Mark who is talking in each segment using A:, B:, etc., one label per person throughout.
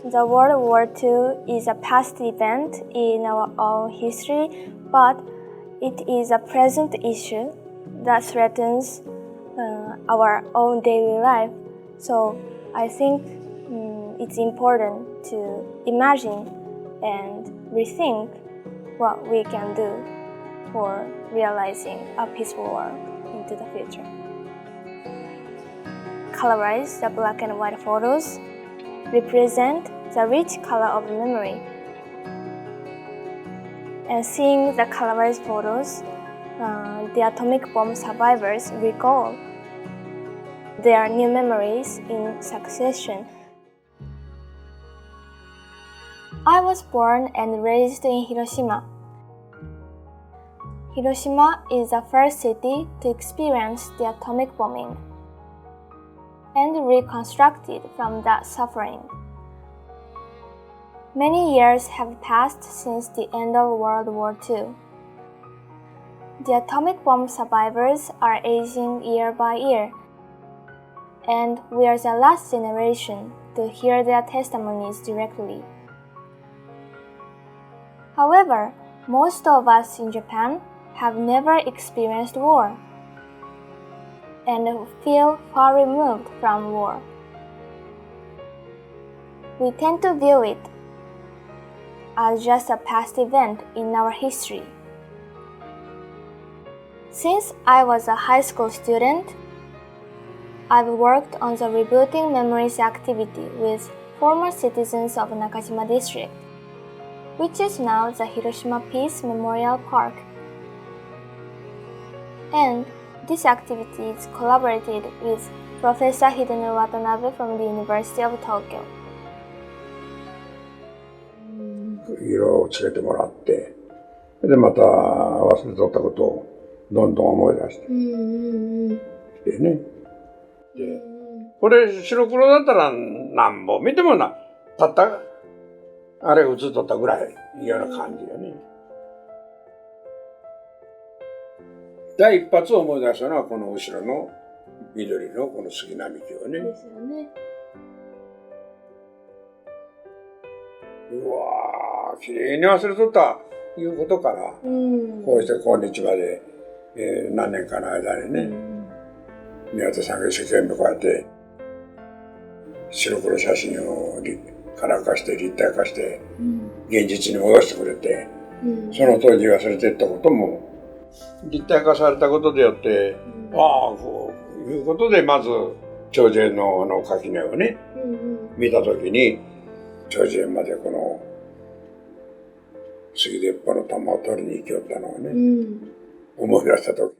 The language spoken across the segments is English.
A: The World War II is a past event in our own history, but it is a present issue that threatens our own daily life. So I think it's important to imagine and rethink what we can do for realizing a peaceful world into the future. Colorize the black and white photos represent the rich color of memory. And seeing the colorized photos, the atomic bomb survivors recall their new memories in succession. I was born and raised in Hiroshima. Hiroshima is the first city to experience the atomic bombing and reconstructed from that suffering. Many years have passed since the end of World War II. The atomic bomb survivors are aging year by year, and we are the last generation to hear their testimonies directly. However, most of us in Japan have never experienced war and feel far removed from war. We tend to view it as just a past event in our history. Since I was a high school student, I've worked on the Rebooting Memories activity with former citizens of Nakajima District, which is now the Hiroshima Peace Memorial Park. And this activity is collaborated with Professor Hideno Watanabe from the University of Tokyo.
B: 色をつけてもらって、でまた忘れとったことをどんどん思い出してでね。でこれ白黒だったらなんぼ見てもたったあれ映っとったぐらいいうような感じよね。第一発を思い出したのはこの後ろの緑のこの杉並木をね。
A: ですよね。
B: うわー、きれいに忘れとったいうことから、こうして今日まで、何年かの間にね、宮田さんが一生懸命こうやって白黒写真をカラー化して立体化して、現実に戻してくれて、その当時忘れていったことも立体化されたことでよって、こういうことでまず長寿園の垣根をね、見たときに長寿園までこの杉出っ歯の玉を取りに行きよったのをね、思い出したとき。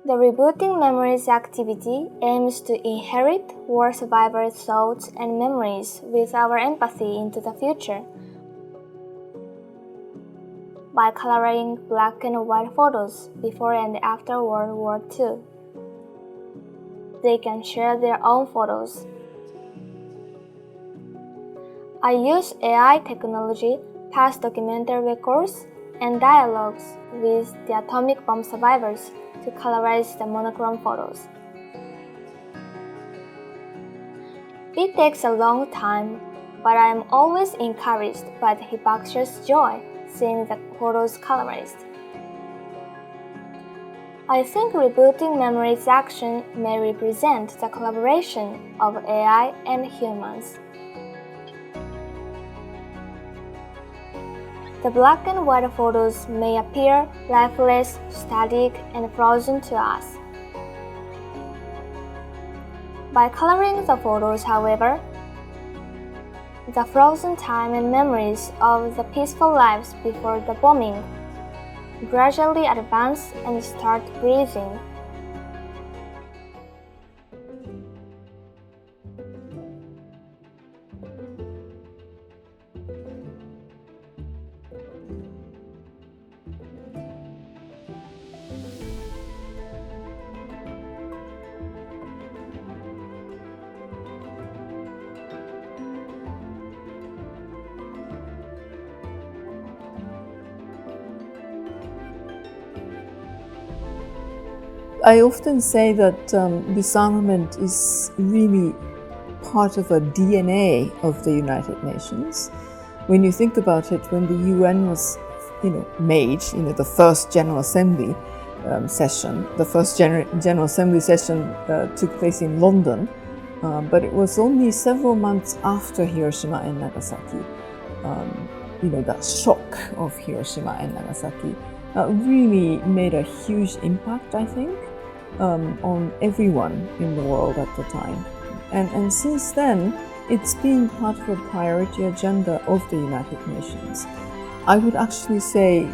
A: The Rebooting Memories activity aims to inherit war survivors' thoughts and memories with our empathy into the future. By coloring black and white photos before and after World War II, they can share their own photos. I use AI technology, past documentary records, and dialogues with the atomic bomb survivors to colorize the monochrome photos. It takes a long time, but I am always encouraged by the Hibakusha's joy seeing the photos colorized. I think Rebooting Memories action may represent the collaboration of AI and humans. The black and white photos may appear lifeless, static, and frozen to us. By coloring the photos, however, the frozen time and memories of the peaceful lives before the bombing gradually advance and start breathing.
C: I often say that disarmament is really part of a DNA of the United Nations. When you think about it, when the UN was, made, the first General Assembly session, the first General Assembly session took place in London, but it was only several months after Hiroshima and Nagasaki. That shock of Hiroshima and Nagasaki really made a huge impact, I think, on everyone in the world at the time. And since then, it's been part of a priority agenda of the United Nations. I would actually say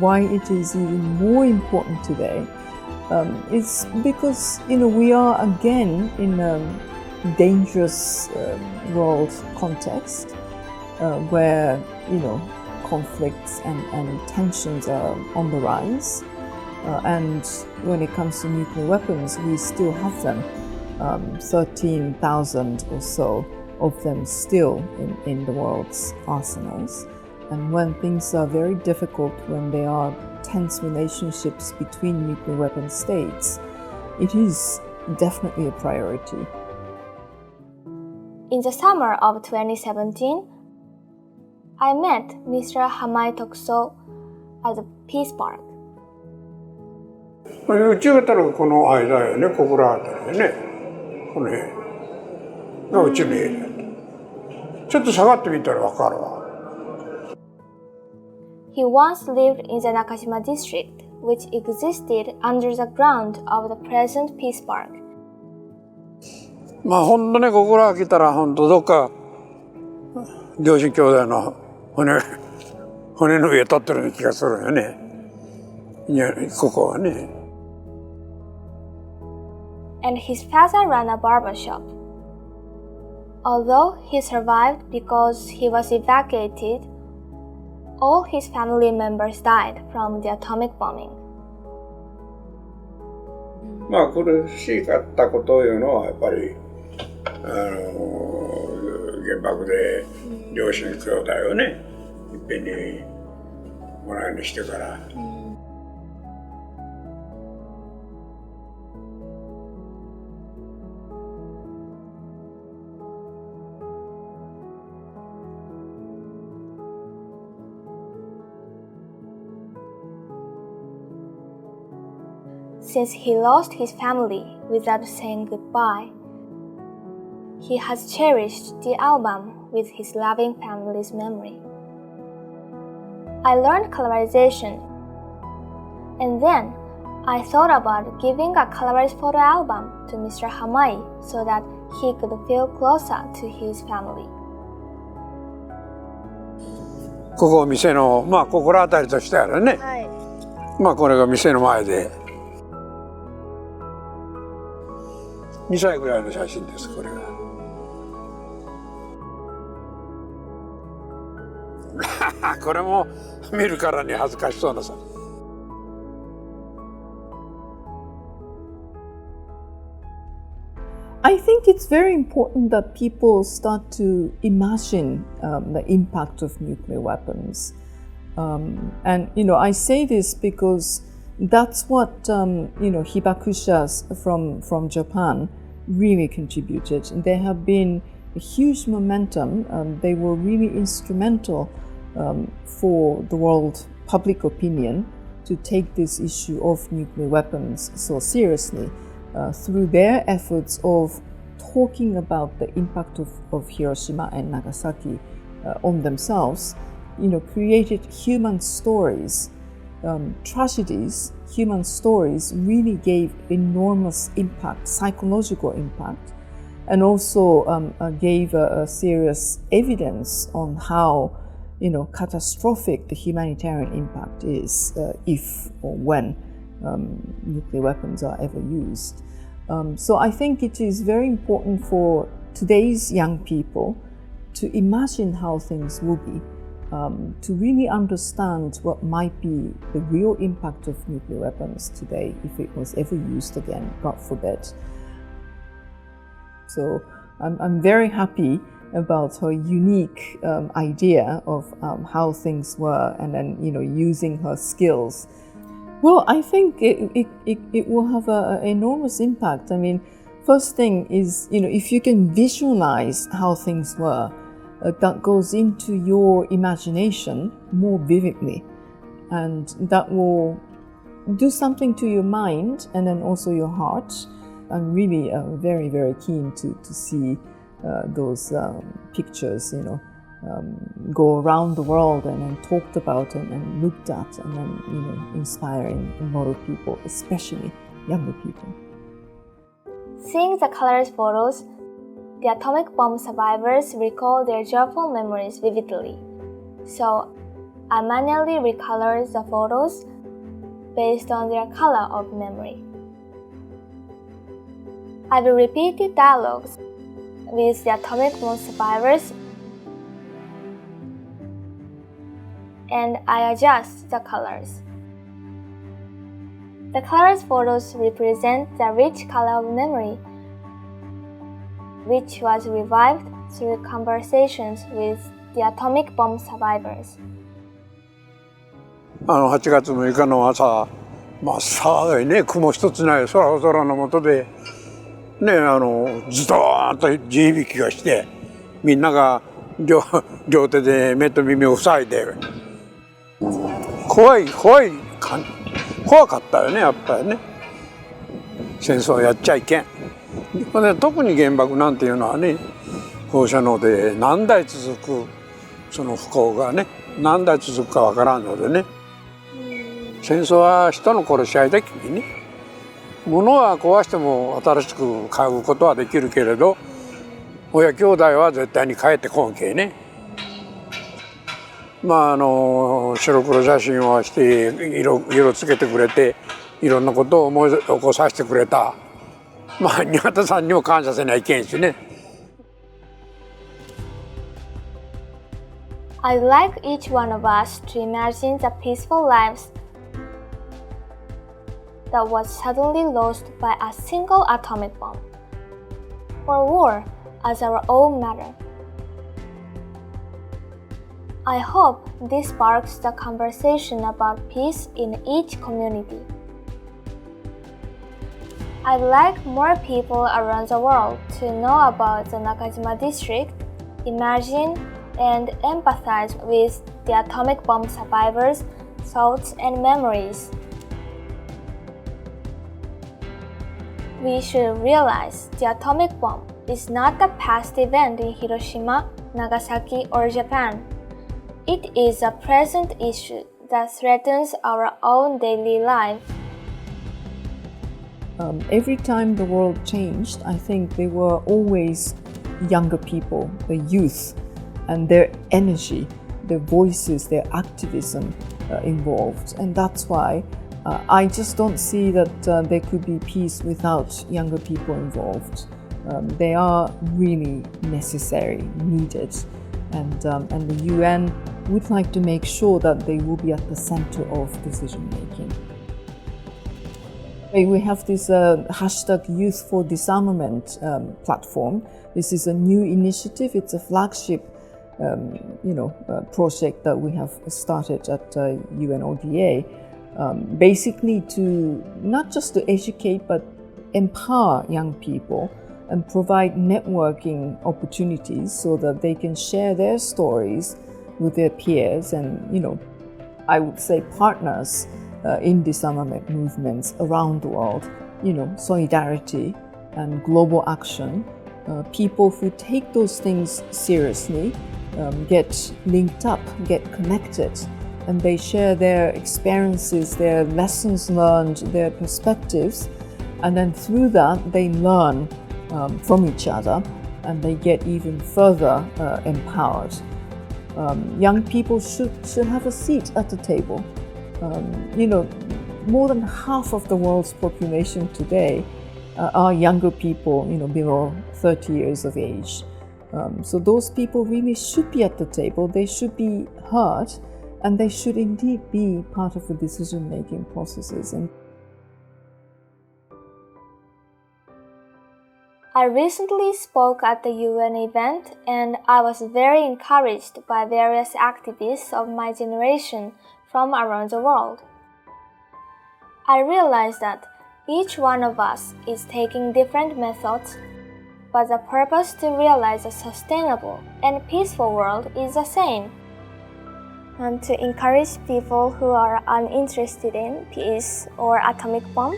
C: why it is even more important today is because, we are again in a dangerous world context where, conflicts and tensions are on the rise. And when it comes to nuclear weapons, we still have them, 13,000 or so of them still in the world's arsenals. And when things are very difficult, when there are tense relationships between nuclear weapon states, it is definitely a priority.
A: In the summer of 2017, I met Mr. Hamai Tokso at the Peace Park.
B: うちがたらこの間よね、小倉あたりでね、この辺がうちのエリア。ちょっと下がってみたらわかるわ。
A: He once lived in the Nakashima district, which existed under the ground of the present Peace Park.
B: まあほんとね、小倉来たらほんとどっか両親兄弟の骨の上立ってるような気がするよね。いや、ここはね。
A: And his father ran a barber shop. Although he survived because he was evacuated, all his family members died from the atomic bombing.
B: まあ苦しかったこというのはやっぱり原爆で両親兄弟をねいっぺんにもらいにしてから。
A: Since he lost his family without saying goodbye, he has cherished the album with his loving family's memory. I learned colorization, and then I thought about giving a colorized photo album to Mr. Hamai so that he could feel closer to his family.
B: ここ店のまあ心当たりとしてあるね。はい、まあこれが店の前で。2歳ぐらいの写真です、これが。これも見るからに恥ずかしそうなさ。
C: I think it's very important that people start to imagine the impact of nuclear weapons. And, I say this because that's what, hibakushas from Japan really contributed. And there have been a huge momentum. They were really instrumental for the world public opinion to take this issue of nuclear weapons so seriously through their efforts of talking about the impact of Hiroshima and Nagasaki on themselves, created human stories. Tragedies, human stories really gave enormous impact, psychological impact, and also gave a serious evidence on how, catastrophic the humanitarian impact is if or when nuclear weapons are ever used. So I think it is very important for today's young people to imagine how things will be. To really understand what might be the real impact of nuclear weapons today if it was ever used again, God forbid. So I'm very happy about her unique idea of how things were and then, using her skills. Well, I think it will have an enormous impact. I mean, first thing is, if you can visualize how things were, that goes into your imagination more vividly, and that will do something to your mind and then also your heart. I'm really very, very keen to see those pictures, go around the world and then talked about and looked at, and then, inspiring a lot of people, especially younger people.
A: Seeing the colors photos, the atomic bomb survivors recall their joyful memories vividly. So I manually recolor the photos based on their color of memory. I will repeat the dialogues with the atomic bomb survivors, and I adjust the colors. The colors photos represent the rich color of memory, which was revived through conversations with the atomic bomb survivors.
B: 8月6日の朝、真っ青いね、雲一つない空の下で、ね、ズドーンと地響きがして、みんなが両手で目と耳を塞いで、怖かったよね、やっぱりね。戦争やっちゃいけん。特に原爆なんていうのはね、放射能で何代続くその不幸がね、何代続くかわからんのでね。戦争は人の殺し合いだけにね。物は壊しても新しく買うことはできるけれど、親兄弟は絶対に帰ってこんけね。白黒写真をして色つけてくれて、いろんなことを思い起こさせてくれた。新潟さんにも感謝せないけんしね。
A: I'd like each one of us to imagine the peaceful lives that was suddenly lost by a single atomic bomb, or war as our own matter. I hope this sparks the conversation about peace in each community. I'd like more people around the world to know about the Nakajima district, imagine and empathize with the atomic bomb survivors' thoughts and memories. We should realize the atomic bomb is not a past event in Hiroshima, Nagasaki, or Japan. It is a present issue that threatens our own daily life.
C: Every time the world changed, I think there were always younger people, the youth, and their energy, their voices, their activism involved. And that's why I just don't see that there could be peace without younger people involved. They are really necessary, needed. And the UN would like to make sure that they will be at the center of decision making. We have this hashtag Youth for Disarmament platform. This is a new initiative. It's a flagship project that we have started at UNODA, basically to not just to educate but empower young people and provide networking opportunities so that they can share their stories with their peers and, I would say partners in disarmament movements around the world, solidarity and global action. People who take those things seriously get linked up, get connected, and they share their experiences, their lessons learned, their perspectives, and then through that they learn from each other and they get even further empowered. Young people should have a seat at the table. More than half of the world's population today are younger people, below 30 years of age. So those people really should be at the table. They should be heard, and they should indeed be part of the decision-making processes. And
A: I recently spoke at the UN event, and I was very encouraged by various activists of my generation from around the world. I realized that Each one of us is taking different methods, but the purpose to realize a sustainable and peaceful world is the same. And to encourage people who are uninterested in peace or atomic bomb,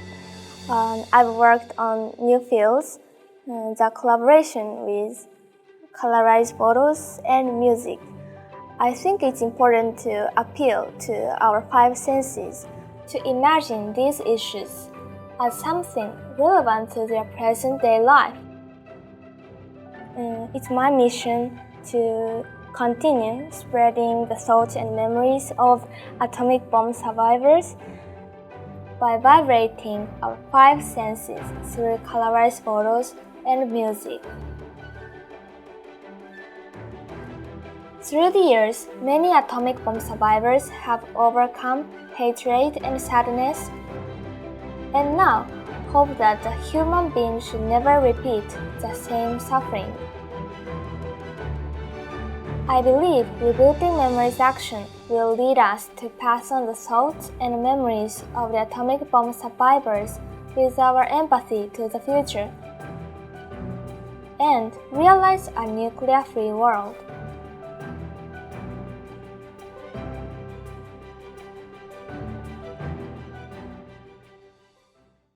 A: I've worked on new fields, the collaboration with colorized photos and music. I think it's important to appeal to our five senses to imagine these issues as something relevant to their present-day life. It's my mission to continue spreading the thoughts and memories of atomic bomb survivors by vibrating our five senses through colorized photos and music. Through the years, many atomic bomb survivors have overcome hatred and sadness, and now hope that the human being should never repeat the same suffering. I believe Rebooting Memories action will lead us to pass on the thoughts and memories of the atomic bomb survivors with our empathy to the future and realize a nuclear-free world.